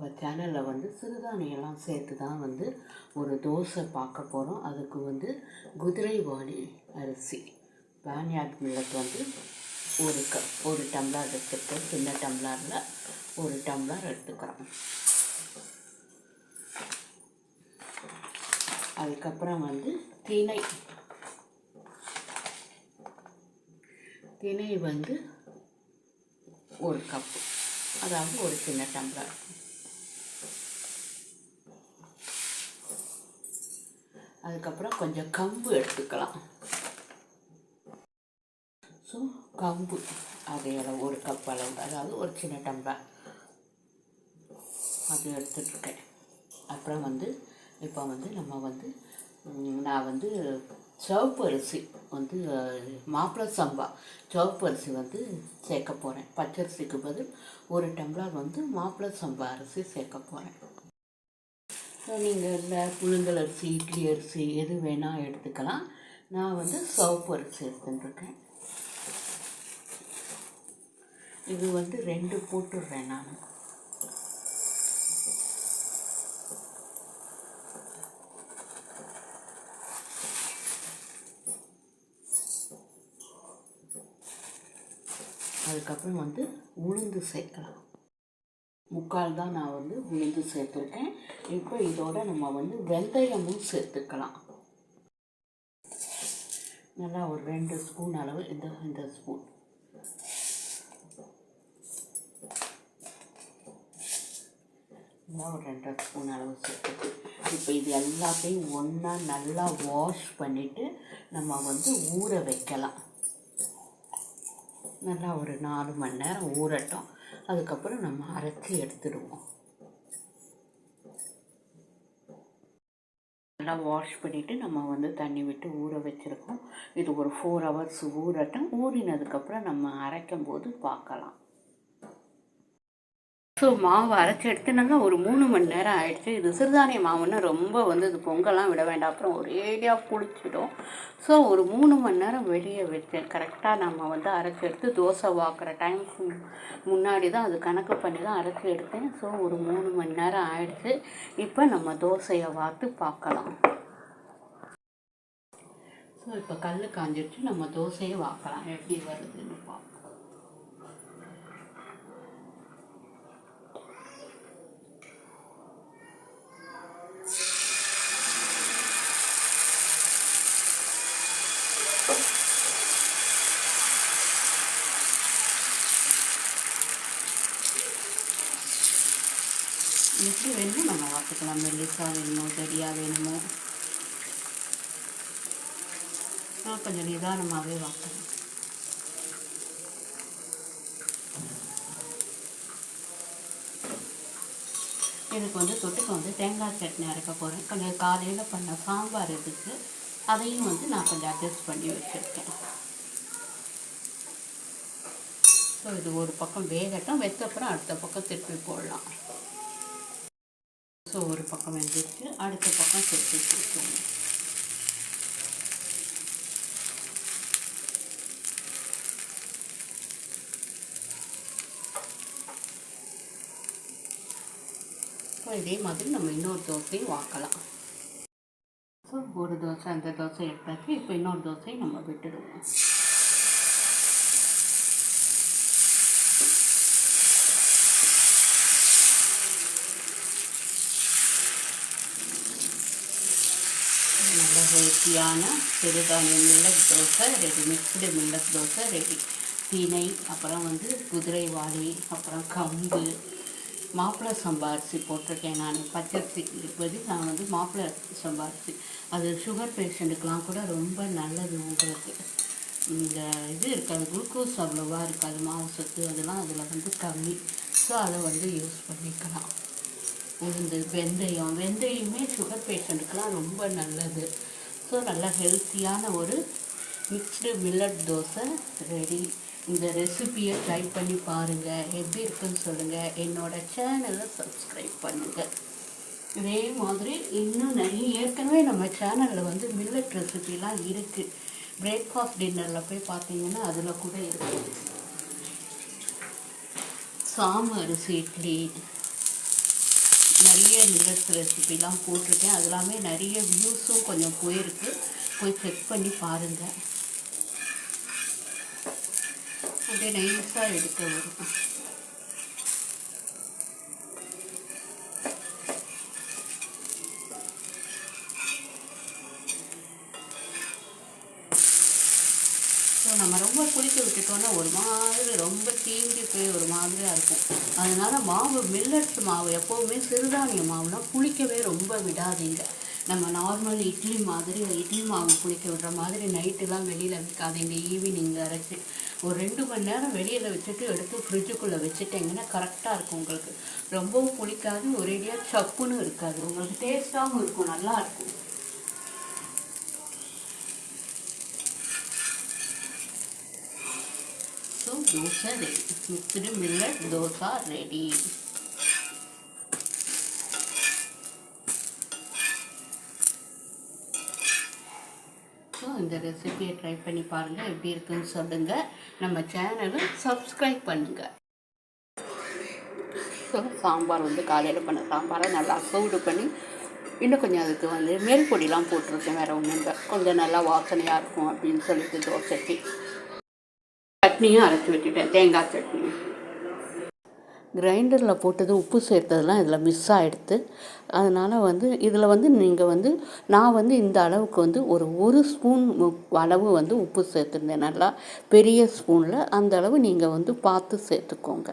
நம்ம சேனலில் வந்து சிறுதானியெல்லாம் சேர்த்து தான் வந்து ஒரு தோசை பார்க்க போகிறோம். அதுக்கு வந்து குதிரைவாலி அரிசி பேன்யார்ட் மில்லட் வந்து ஒரு டம்ளர் எடுத்துக்கிறோம். சின்ன டம்ளரில் ஒரு டம்ளர் எடுத்துக்கிறோம். அதுக்கப்புறம் வந்து திணை வந்து ஒரு கப்பு, அதாவது ஒரு சின்ன டம்ளர். அதுக்கப்புறம் கொஞ்சம் கம்பு எடுத்துக்கலாம். ஸோ கம்பு அதே அளவு ஒரு கப் அளவு, அதாவது ஒரு சின்ன டம்ளர் அது எடுத்துட்ருக்கேன். அப்புறம் வந்து இப்போ வந்து நான் வந்து சிவப்பு அரிசி வந்து மாப்பிள்ளை சம்பா சிவப்பு அரிசி வந்து சேர்க்க போகிறேன். பச்சரிசிக்கு பதில் ஒரு டம்ளர் வந்து மாப்பிள்ளை சம்பா அரிசி சேர்க்க போகிறேன். ஸோ நீங்கள் இந்த புழுங்கல் அரிசி, இட்லி அரிசி எது வேணால் எடுத்துக்கலாம். நான் வந்து சிவப்பு அரிசி எடுத்துட்டுருக்கேன். இது வந்து 2 போட்டுடுறேன் நான். அதுக்கப்புறம் வந்து உளுந்து சேர்க்கலாம். 3/4 தான் நான் வந்து உளுந்து சேர்த்துருக்கேன். இப்போ இதோட நம்ம வந்து வெந்தயமும் சேர்த்துக்கலாம். நல்லா ஒரு 2 ஸ்பூன் அளவு, இந்த ஸ்பூன். ஒரு 2 ஸ்பூன் அளவு சேர்த்துட்டு இப்போ இது எல்லாத்தையும் ஒன்றா நல்லா வாஷ் பண்ணிவிட்டு நம்ம வந்து ஊற வைக்கலாம். நல்லா ஒரு 4 மணி நேரம் ஊறட்டும். அதுக்கப்புறம் நம்ம அரைச்சி எடுத்துடுவோம். நல்லா வாஷ் பண்ணிவிட்டு நம்ம வந்து தண்ணி விட்டு ஊற வச்சுருக்கோம். இது ஒரு 4 ஹவர்ஸ் ஊறட்டும். ஊறினதுக்கப்புறம் நம்ம அரைக்கும் போது பார்க்கலாம். ஸோ மாவு அரைச்சி எடுத்து நல்லா ஒரு 3 மணி நேரம் ஆகிடுச்சு. இது சிறுதானிய மாவுன்னா ரொம்ப வந்து இது பொங்கலாம் விட வேண்டாம், அப்புறம் ஒரேடியாக புளிச்சிடும். ஸோ ஒரு 3 மணி நேரம் வெளியே வச்சேன். கரெக்டாக நம்ம வந்து அரைச்சி எடுத்து தோசை வாக்குற டைமுக்கு முன்னாடி தான் அது கணக்கு பண்ணி தான் அரைச்சி எடுத்தேன். ஸோ ஒரு 3 மணி நேரம் ஆகிடுச்சு. இப்போ நம்ம தோசையை வார்த்து பார்க்கலாம். ஸோ இப்போ கல் காஞ்சிடுச்சு. நம்ம தோசையை வாக்கலாம், எப்படி வருதுன்னு பார்ப்போம். எப்படி வேணுமோ நம்ம வார்த்துக்கலாம். மெல்லிசாக வேணுமோ, சரியாக வேணுமோ, கொஞ்சம் நிதானமாகவே வார்க்கலாம். எனக்கு வந்து தொட்டுக்கு வந்து தேங்காய் சட்னி அரைக்க போகிறேன். கொஞ்சம் காலையில் பண்ண சாம்பார் இருக்குது, அதையும் வந்து நான் கொஞ்சம் அட்ஜஸ்ட் பண்ணி வச்சுருக்கேன். ஸோ இது ஒரு பக்கம் வேகட்டும். வெச்சப்பறம் அடுத்த பக்கம் திருப்பி போடலாம். ஸோ ஒரு பக்கம் வெந்துச்சு, அடுத்த பக்கம் திருப்பி வச்சுருக்கோம். ஸோ இதே மாதிரி நம்ம இன்னொரு தோசையும் வாக்கலாம். ஸோ ஒரு தோசை, அந்த தோசை எடுத்தாச்சு. இப்போ இன்னொரு தோசையை நம்ம விட்டுடுவோம். நல்ல ஹெல்த்தியான சிறுதானிய millet dosa ready. Mixed millet dosa ready. திணை, அப்புறம் வந்து குதிரைவாலி, அப்புறம் கம்பு, மாப்பிள்ளை சம்பா அரிசி போட்டிருக்கேன் நான். பச்சரிசிக்கு பதில் நான் வந்து மாப்பிள்ளை சம்பா அரிசி, அது சுகர் பேஷண்ட்டுக்கெலாம் கூட ரொம்ப நல்லது. உங்களுக்கு இந்த இது இருக்காது, குளுக்கோஸ் அவ்வளோவா இருக்காது, மாவு சத்து அதெல்லாம் அதில் வந்து கம்மி. ஸோ அதை வந்து யூஸ் பண்ணிக்கலாம். உளுந்து, வெந்தயமே சுகர் பேஷண்ட்டுக்கெலாம் ரொம்ப நல்லது. ஸோ நல்லா ஹெல்த்தியான ஒரு மிக்ஸ்டு மில்லட் தோசை ரெடி. இந்த ரெசிபியை ட்ரை பண்ணி பாருங்கள், எப்படி இருக்குன்னு சொல்லுங்கள். என்னோடய சேனலை சப்ஸ்கிரைப் பண்ணுங்கள். இதே மாதிரி இன்னும் நிறைய ஏற்கனவே நம்ம சேனலில் வந்து மில்லட் ரெசிபிலாம் இருக்குது. பிரேக்ஃபாஸ்ட் டின்னரில் போய் பார்த்தீங்கன்னா அதில் கூட இருக்குது. சாம அரிசி இட்லி, நிறைய மில்லட்ஸ் ரெசிபிலாம் போட்டிருக்கேன். அது எல்லாமே நிறைய வியூஸும் கொஞ்சம் போயிருக்கு. போய் செக் பண்ணி பாருங்கள். அப்படியே நைஸாக எடுக்க வரும். ஸோ நம்ம ரொம்ப புளிக்க விட்டுட்டோன்னா ஒரு மாதிரி ரொம்ப தீங்கி போய் ஒரு மாதிரியாக இருக்கும். அதனால் மாவு மில்லட்ஸ் மாவு எப்போவுமே சிறுதானிய மாவுலாம் புளிக்கவே ரொம்ப விடாதீங்க. நம்ம நார்மல் இட்லி மாதிரி இட்லி மாவு புளிக்க விடுற மாதிரி நைட்டுலாம் வெளியில் வைக்காதீங்க. ஈவினிங் அரைச்சி ஒரு 2 மணி நேரம் வெளியில் வச்சுட்டு எடுத்து ஃப்ரிட்ஜுக்குள்ளே வச்சுட்டிங்கன்னா கரெக்டாக இருக்கும். உங்களுக்கு ரொம்பவும் புளிக்காது, ஒரேடியாக சப்புன்னு இருக்காது, உங்களுக்கு டேஸ்ட்டாகவும் இருக்கும், நல்லாயிருக்கும். So dosa ready, mixed millet dosa ready. So இந்த ரெசிபியை ட்ரை பண்ணி பாருங்கள், எப்படி இருக்குன்னு சொல்லுங்கள். நம்ம சேனலை சப்ஸ்கிரைப் பண்ணுங்கள். ஸோ சாம்பார் வந்து காலையில் பண்ண சாம்பாரை நல்லா சூடு பண்ணி இன்னும் கொஞ்சம் அதுக்கு வந்து மேல் பொடிலாம் போட்டிருக்கேன். வேறு ஒன்றும் இல்லை, கொஞ்சம் நல்லா வாசனையாக இருக்கும் அப்படின்னு சொல்லிட்டு தோசைக்கு. சட்னியும் அரைச்சி வச்சுட்டேன், தேங்காய் சட்னி. கிரைண்டரில் போட்டது உப்பு சேர்த்ததெல்லாம் இதில் மிஸ் ஆகிடுது. அதனால் வந்து இதில் வந்து நீங்கள் வந்து நான் வந்து இந்த அளவுக்கு வந்து ஒரு ஸ்பூன் அளவு வந்து உப்பு சேர்த்துருந்தேன், நல்லா பெரிய ஸ்பூனில். அந்த அளவு நீங்கள் வந்து பார்த்து சேர்த்துக்கோங்க.